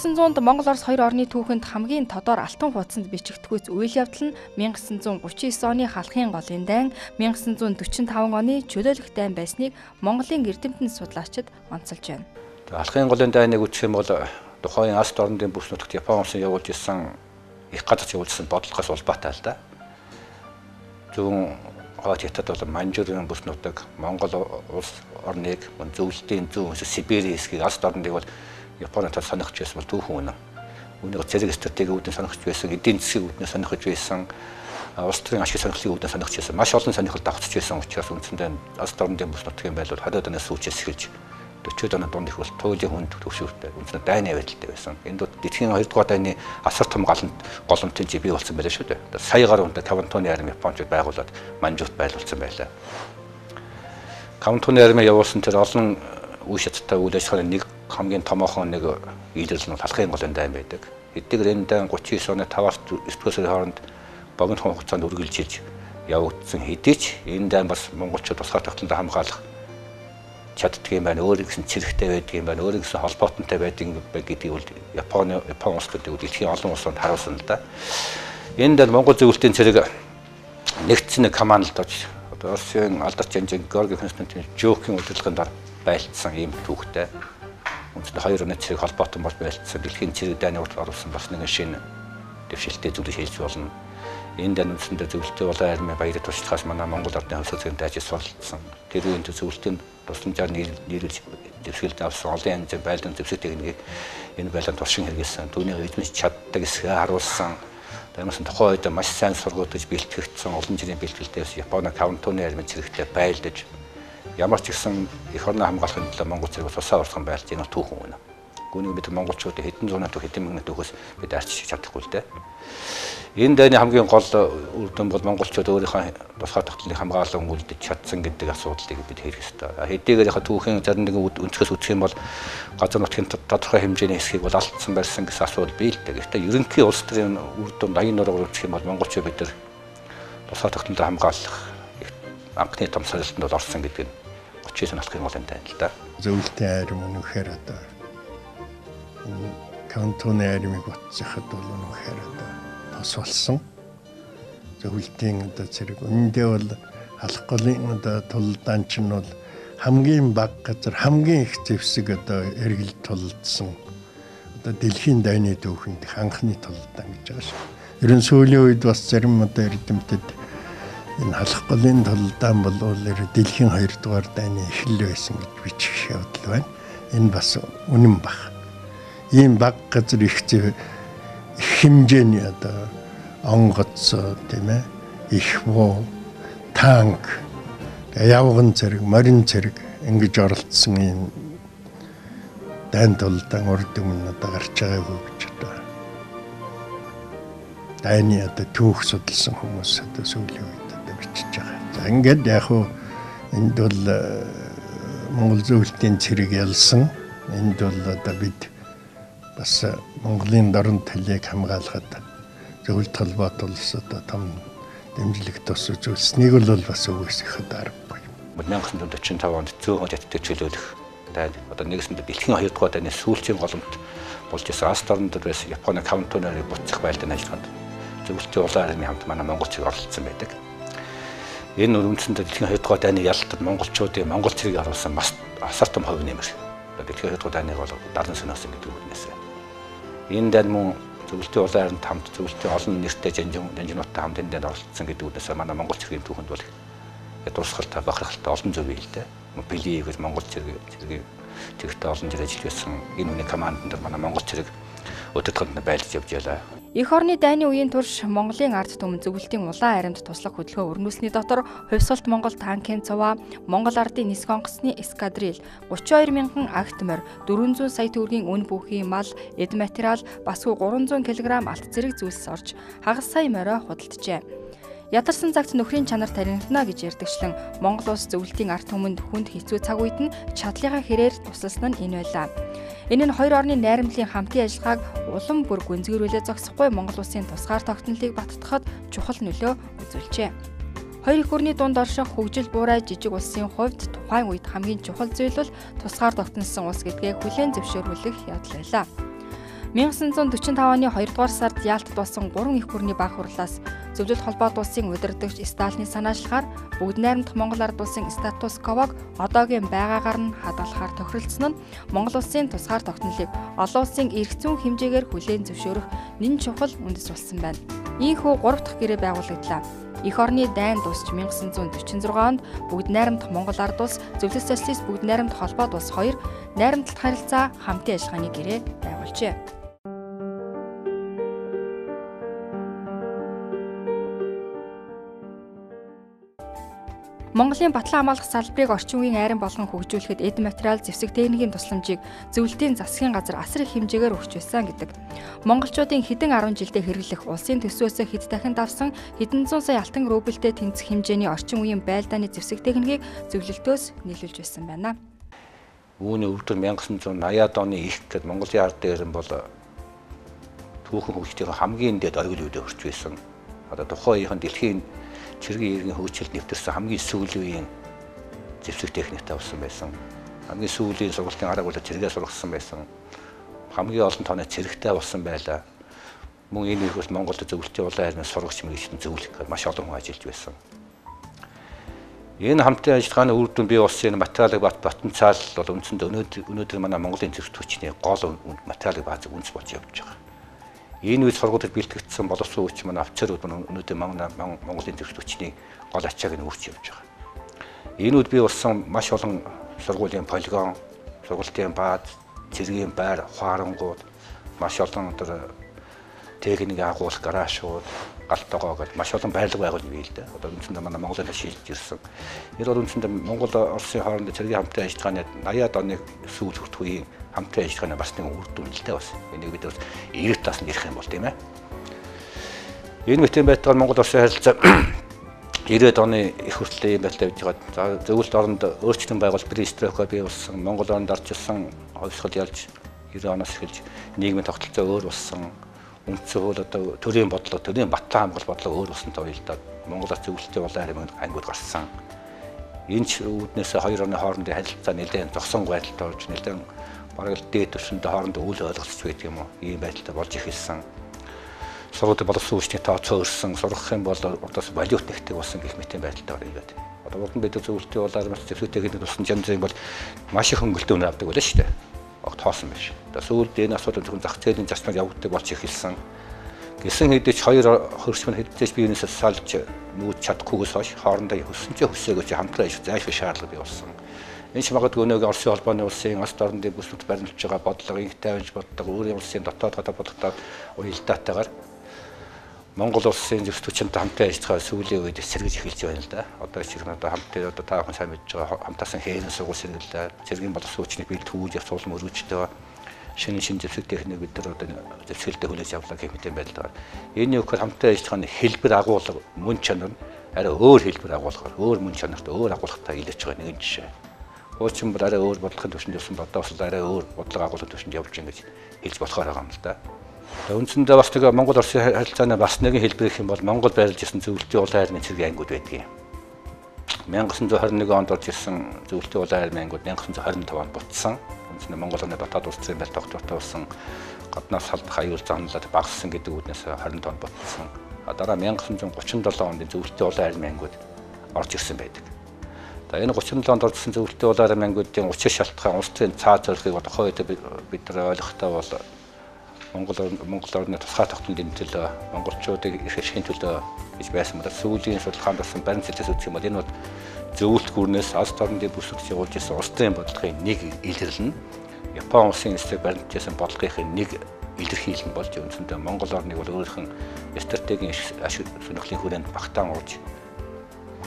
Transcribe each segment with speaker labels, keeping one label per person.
Speaker 1: 1900-д Монгол Орос хоёр орны түүхэнд хамгийн тодор алтан хуудсанд бичигдэхүйц үйл явдал нь 1939 оны халахын голын дайн, 1945 оны чөлөөлөх дайн байсныг Монголын эрдэмтэн судлаачид онцолж байна.
Speaker 2: Халахын голын дайныг үзэх юм бол тухайн Аст орнын бүс нутагт Япон улсын явуулж ирсэн их газарт явуулсан бодлогоос улбаатай л да. Зөвхөн Хятад бол Манжурын бүс нутаг, Монгол улс орныг зөвлөлтийн зүүн Сибирийн хэсгийг Аст орныг бол Японоор сонирхож байсан бол түүхэн үнэ. Үүнийг зэрэг стратеги үүднээ сонирхож байсан, эдийн засгийн үүднээ сонирхож байсан, улс төрийн ашиг сонирхлын үүднээ сонирхож байсан. Маш олон сонирхолд давтаж байсан учраас үндсэндээ Аст орнын бүс нутгийн байлууд хадаад оноос сүүчээс эхэлж 40 оны дунд их бол туйлын хүнд төвшөлтэй үндсэндээ дайны байдалтай байсан. Энд дэлхийн 2 дугаар дайны асар том голомтын бий болсон байлаа шүү дээ. Сая гаруй хүнтэй Кавантоны арми Японууд байгуулад Манжурт байлуулсан байлаа. Кавантоны арми явуулсан тэр олон үе шаттай үйл ажиллагааны нэг хамгийн томоохон нэг ийлэл нь халахын голын дайн байдаг. Хэдийгээр энэ дайн 39 оны 5-аас 9 сарын хооронд богино хугацаанд үргэлжилж явагдсан хэдий ч энэ дайн бас монголчууд тусгай тогтолцоонд хамгаалах чаддаг юм байна. Өөр гэсэн цэрэгтэй байдаг юм байна. Өөр гэсэн холбоотонтой байдаг гэдгийг бол Япон улс гэдэг дэлхийн олон улсууд харуулсан л да. Энэ дээр Монгол зөвлөлтийн цэрэг нэгдсэн командд орж одоо Оросын алдарч жанжин Георги Константин Жөөхийн удирдлагын дор байлцсан ийм түүхтэй. Үндсэндээ хоёр орны цэрэг холбоотон болж байлцсан дэлхийн цэрэг дайны урд оруулсан бас нэгэн шинэ дэвшилтэд зүйлийг хэлж болно. Энэ дан үндсэндээ зөвлөлтийн улаан армийн баярын туршлагаас манай Монгол орны хувьсгын дайжис суралцсан. Тэр үеийн зөвлөлтийн тусламжаар нийлүүлж дэвшилт авсан олон янзын байлдан зэвсэг техникийг энэ байлдан туршин хэрэгэлсэн. Түүний эзэмш чаддаг эсгээ харуулсан. Тэрнээс тухайн үед маш сайн сургуулж бэлтгэгдсэн олон жилийн бэлтгэлтээс Японы Кавантоны армийн цэрэгтэй байлдаж ямар ч гэсэн эх орноо хамгаалахын төлөө Монгол цэрэг тусаа урсган байлж энэ түүхэн үнэ. Гүнийг бид монголчууд хэдэн зуунаа төв хэдэн мянган төгөөс бид арчиж чадахгүй л дээ. Энэ дайны хамгийн гол үр дүн бол монголчууд өөрийнхөө тусгай тогтнолыг хамгаалан үлдэж чадсан гэдэг асуудлыг бид хийх ёстой. Хэдийгээр яхаа түүхийн зарим нэгэн өнцгөөс үзэх юм бол газар нутгийн тодорхой хэмжээний хэсгийг бол алдсан байсан гэсэн асуудал бий л дээ. Гэхдээ ерөнхий улс төрийн үр дүн 80 нуруугаар үзэх юм бол монголчууд бид нар тусгай тогтнолыг хамгаалах анхны том сорилтонд бол орсон гэдэг нь 39 халахын голын дайн л да.
Speaker 3: Зөвлөлтийн арми үнэхээр одоо Кавантоны армиг батсахад бол үнэхээр одоо тос болсон. Зөвлөлтийн одоо цэрэг үүндээ бол халах голын одоо тулдаан чинь бол хамгийн бага газар хамгийн их зэвсэг одоо эргэлт тулдсан одоо дэлхийн дайны түүхэнд анхны тулдаан гэж байгаа шүү. Ерөн сүүлийн үед бас зарим одоо эрдэмтэд энэ халах голын тулдаан бол дэлхийн 2 дугаар дайны эхлэл байсан гэж бичих явдал байна. Энэ бас үнэн баг. Ийм баг газар их хэмжээний одоо онгоцоо тийм ээ их воо танк явган зэрэг морин зэрэг ингэж оролцсон юм дайн тулдаан урд өмнө одоо гарч байгаагүй гэж одоо дайны одоо түүх судалсан хүмүүс одоо сүүлийн үед одоо бичиж байгаа. За ингээд яг хуу энд бол Монгол зөвлөлтийн цэрэг ялсан. Энд бол одоо бид бас Монголын дорн талийг хамгаалахад зөвлөлт холбоот улс одоо том дэмжлэг тус үзүүлсэнийг бол бас үгүйсэхэд аргагүй.
Speaker 2: 1945 онд зөөхөн хятадыг чөлөөлөх дайн одоо нэгсэндээ дэлхийн 2 дугаар дайны сүүлчийн голомт болж исэн Аст орнд байсан Японы Кавантоны буцах байлдааны ажиллагаанд зөвлөлтийн улаан армийн хамт манай Монгол цэрэг оролцсон байдаг. Энэ үндсэндээ дэлхийн 2 дугаар дайны ялалтад монголчуудын Монгол цэргийг харуулсан маш асар том хувь нэмэр. Дэлхийн 2 дугаар дайныг бол дарна сониосон гэдэг үгнээс. Энэ дайн мөн зөвлөлтийн улаан армид хамт зөвлөлтийн олон нэртэй жанжинуудтай хамт энэ дайнд оролцсон гэдэг үгнээс манай Монгол цэргийн түүхэнд бол дурсгалтай бахархалтай олон зөв бий л дээ. Пилиевэр Монгол цэргийн цэгтэй олон жил ажиллаж байсан энэ хүний команданд манай Монгол цэрэг өдөртгөнд байлж явж ялаа.
Speaker 1: Эх орны дайны үеийн турш Монголын ард түмэн зөвлөлтийн улаан аримд туслах хөдөлгөөн өрнүүлсний дотор хувьсгалт Монгол танкын цуваа, Монгол ардын нисэх онгоцны эскадрил, 32 мянган агт морь, 400 сая төгрөгийн үн бүхий мал, эд материал, басгүй 300 кг алт зэрэг зүйлс орж хагас сая морио худалджээ. Ядарсан цагт нөхрийн чанар таринтна гэж ярьдагчлан Монгол улс зөвлөлтийн ард түмэнд хүнд хэцүү цаг үед нь чадлынхаа хэрээр тусалсан нь энэ байлаа. Энэ нь хоёр орны найрамдлын хамтын ажиллагааг улам бүр гүнзгийрүүлээ зогсохгүй Монгол улсын тусгаар тогтнолыг баттгахад чухал нөлөө үзүүлжээ. Хоёр их өрний дунд орших хөгжил буурай жижиг улсын хувьд тухайн үед хамгийн чухал зүйл бол тусгаар тогтносон улс гэдгээ хүлээн зөвшөөрүүлэх явдал байлаа. 1945 оны 2 дугаар сард Яалтад болсон 3 их гүрний баг хурлаас Зөвлөлт холбоот улсын удирдагч Сталины санаачлахаар бүгд найрамдах Монгол ард улсын статус ковог одоогийн байгаагаар нь хадгалахаар тохиролцсон нь Монгол улсын тусгаар тогтнолыг олон улсын эрх зүйн хэмжээгээр хүлээн зөвшөөрөх нэн чухал үндэс болсон байна. Ийхүү 3 дахь гэрээ байгуулагдлаа. Эх орны дайн дуусч 1946 онд бүгд найрамдах Монгол ард улс, Зөвлөлт социалист бүгд найрамдах холбоот улс 2 найрамдалт харилцаа хамтын ажиллагааны гэрээ байгуулжээ. Монголын батлан хамгаалах салбарыг орчин үеийн айран болгон хөгжүүлэхэд эд материал, зэвсэг техникийн тусламжийг зөвлөлтийн засгийн газар асар их хэмжээгээр өгч байсан гэдэг. Монголчуудын хэдэн 10 жилдээ хэрэглэх улсын төсвөөсөө хэд дахин давсан хэдэн зуун сая алтан рубльтэй тэнцэх хэмжээний орчин үеийн байлдааны зэвсэг техникийг зөвлөлтөөс нийлүүлж байсан байна.
Speaker 2: Үүний өвдөр 1980-ад оны их гээд Монголын ард дээр нь бол түүхэн хөгжлийн хамгийн дээд оргил үедээ өрч байсан. Одоо тухайн үеийн дэлхийн цэргийн иргэн хөгжилд нэвтэрсэн хамгийн сүүлийн зэвсэг техниктэй болсон байсан. Хамгийн сүүлийн сургалтын арга барил цэргээ сургасан байсан. Хамгийн олон тооны цэрэгтэй болсон байлаа. Мөн энэ үеэс Монголд зөвлөлтийн улаан армийн сургагч мэргэжлийн зөвлөх маш олон хүн ажиллаж байсан. Энэ хамтын ажиллагааны үр дүн бий болсон материалыг батцаал бол үндсэндээ өнөөдөр манай Монголын зэвсэг хүчний гол материалыг баазыг үндэс болж явж байгаа. Энэ үед сургуульд бэлтгэгдсэн боловсон хүч манай офицерууд өнөөдөр Монголын зэвсэг хүчний гол ачааг нь үүрч явж байгаа. Энэ үед бий болсон маш олон сургуулийн полигон, сургуулийн бааз, цэргийн байр, хуарангууд, маш олон техникийн агуулга, гаражууд, галтогоо гэж маш олон байрлал байгуулж бий л дээ. Одоо үндсэндээ манай Монголын шилжиж ирсэн. Энэ бол үндсэндээ Монгол Оросын хоорондын цэргийн хамтын ажиллагааны 80-ад оны сүүл хүртэх үеийн хамтын ажиллагааны бас нэг үр дүнэлтэй бас. Энийг бид бас 90-т тас нь ярих юм бол тийм ээ. Энэ мэтийн байтугаар Монгол Оросын харилцаа 90-ад оны их хүртэл юм байлтай явж байгаа. За зөвлөлт оронд өөрчлөлт байгуул Бристройко бий болсон. Монгол оронд орчилсан хувьсгал ялж 90 оноос эхэлж нийгмийн тогтолцоо өөр болсон. Үндсэн хууль одоо төрийн бодлого, төрийн батлан хамгаалалт бодлого өөр болсонтой уялдаад Монголоос зөвлөлтийн улаан армийн ангууд гарсан. Энэ ч үүднээс хоёр орны хоорондын харилцаа нэлээд зогсон байдалтай болж нэлээд бараг л дээд түвшиндээ хоорондоо үл ойлголцож байдаг юм уу? Ийм байдалтай болж эхэлсэн. Сургуулийн боловсон хүчний тооцоо өрсөн, сургах юм бол одоос валют нэгтгэх болсон гэх мэтийн байдалтай байна гэдэг. Одоо урд нь бид зөвлөлтийн улаан армийн зэвсэгтэйг тусан жанрын бол маш их хөнгөлтөө үнэ авдаг байлаа шүү дээ. Тоосон биш. Одоо сүүлд энэ асуудал зөвхөн зах зээлийн зарчмаар явагддаг болж эхэлсэн. Гэсэн хэдий ч хоёр хөрсмөн хэддэж биенээс салж нүүж чадахгүйгээс хойш хоорондоо хөсөөгүй хамтран ажиллах зайлшгүй шаардлага бий болсон. Энэ ч магадгүй нэг Оросын холбооны улсын улс орнуудын бүсгүйд баримтж байгаа бодлого, инх тавьж боддог, өөрийн улсын дотоод гадаа бодлогоор уялдаатайгаар Монгол улсын зэвсэг хүчинтэй хамтын ажиллагаа сүүлийн үед сэргэж эхэлж байна л да. Одоо жишээ нь одоо хамтын одоо та бүхэн сайн мэдж байгаа хамтаасан хээн сургууль сэргэлээ, цэргийн боловсон хүчний бэлтгэл явц суулм өргөжтэй шинэ зэвсэг техник бид нар одоо зэвсгэлдээ хүлээж авлаа гэх мэт байлаа. Энэ үгээр хамтын ажиллагааны хэлбэр агуулга мөн чанар нь арай өөр хэлбэр агуулгаар, өөр мөн чанартай, өөр агуулгатай илэрч байгаа нэгэн жишээ. Хуучин бол арай өөр бодлогын түвшинд явсан бодоос л арай өөр бодлого агуулгын түвшинд явж ингэж хэлж болохоор байгаа юм л да. Үндсэндээ бас нэг Монгол Оросын харилцааны бас нэгэн хэлбэр их юм бол Монгол байрлаж ирсэн зөвлөлтийн улаан армийн цэргийн ангууд байдгийг. 1921 онд орж ирсэн зөвлөлтийн улаан армийн ангууд 1925 онд буцсан. Үндсэндээ Монгол орны дотоод улс зүйн байр тогтвортой болсон гаднаас салдах аюул занлаад багассан гэдэг үднээс 20 онд буцсан. Дараа 1937 онд зөвлөлтийн улаан армийн ангууд орж ирсэн байдаг. За энэ 37 онд орж ирсэн зөвлөлтийн улаан армийн ангуудын учир шалтгаан улс төрийн цаа зорилгыг тухайн үед бид нар ойлгохтой бол Монгол орны тусгай тогтнолын төлөө монголчуудыг их ашигын төлөө гэж байсан бол сүүлийн судалгаанд болсон баримт зэлээс үзэх юм бол энэ бол зөвлөлт гүрнээс алс орнын бүсгүйч явуулж ирсэн улс төрийн бодлогын нэг илэрлэл нь Япон улсын эсрэг баримтжсэн бодлогын нэг илэрхийлэл нь болж үндсэндээ Монгол орныг бол өөрийнх нь стратегийн ашиг сонирхлын хүрээнд багтаан урж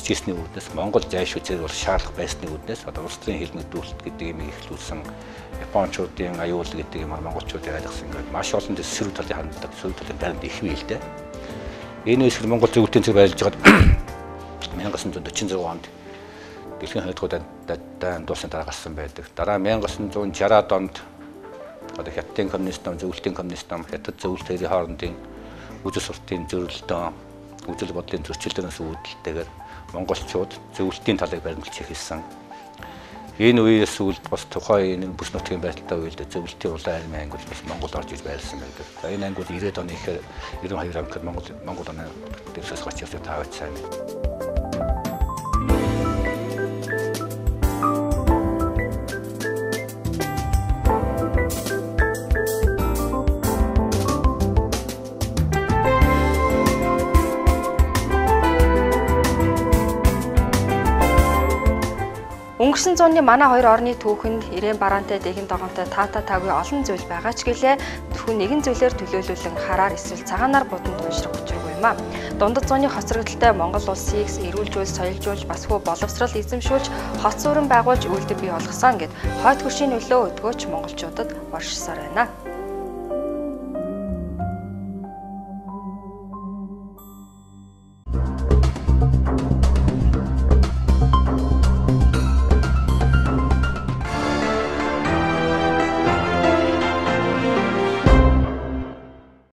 Speaker 2: үтжижсэний үүднээс Монгол зайлшгүй зэрэг бол шаардлага байсны үүднээс одоо улс төрийн хэлмэгдүүлэлт гэдэг юм ихлүүлсэн Япончуудын аюул гэдэг юм монголчуудын ойлгосон ингээд маш олон сөрөг талын ханддаг сөрөг талын баримт их бий л дээ. Энэ хэсэг Монгол зөвлөлтийн цэг байлж байгаад 1946 онд дэлхийн хайрцагуудад дуусны дараа гарсан байдаг. Дараа 1960-ад онд одоо Хятадын коммунист нам, зөвлөлтийн коммунист нам, Хятад зөвлөлтийн хоорондын үзэл суртын зөрөлдөө, үзэл бодлын зөрчилдөөнөөс үүдэлтэйгээр монголчууд зөвлөлтийн талыг баримтлж эхэлсэн. Энэ үеэс сүүлд бас тухайн нэг бүс нутгийн байдалтай үед зөвлөлтийн улаан армийн ангууд бас Монгол орж иж байлсан байдаг. Энэ ангууд 90-ад оны ихээр 92 онд Монгол оны дэвсгээс гарч ирсэн таавч сайн.
Speaker 1: Өнгөрсөн зууны манай хоёр орны түүхэнд ирээн бараантай дээгэн догоонтой таата тавгийн олон зүйл байгаа ч гэлээ зөвхөн нэгэн зүйлээр төлөөлүүлэн хараар эсвэл цагаанаар будан туйлшрах учиргүй юм а. Дундад зууны хоцрогдолтой Монгол улсыг эрүүлжүүл, соёлжуулж, бас хөө боловсрал эзэмшүүлж, хот суурин байгуулж үйлдэл бий болгосон гэд хойд хөршийн нөлөө өдгөөч монголчуудад оршисоор байна.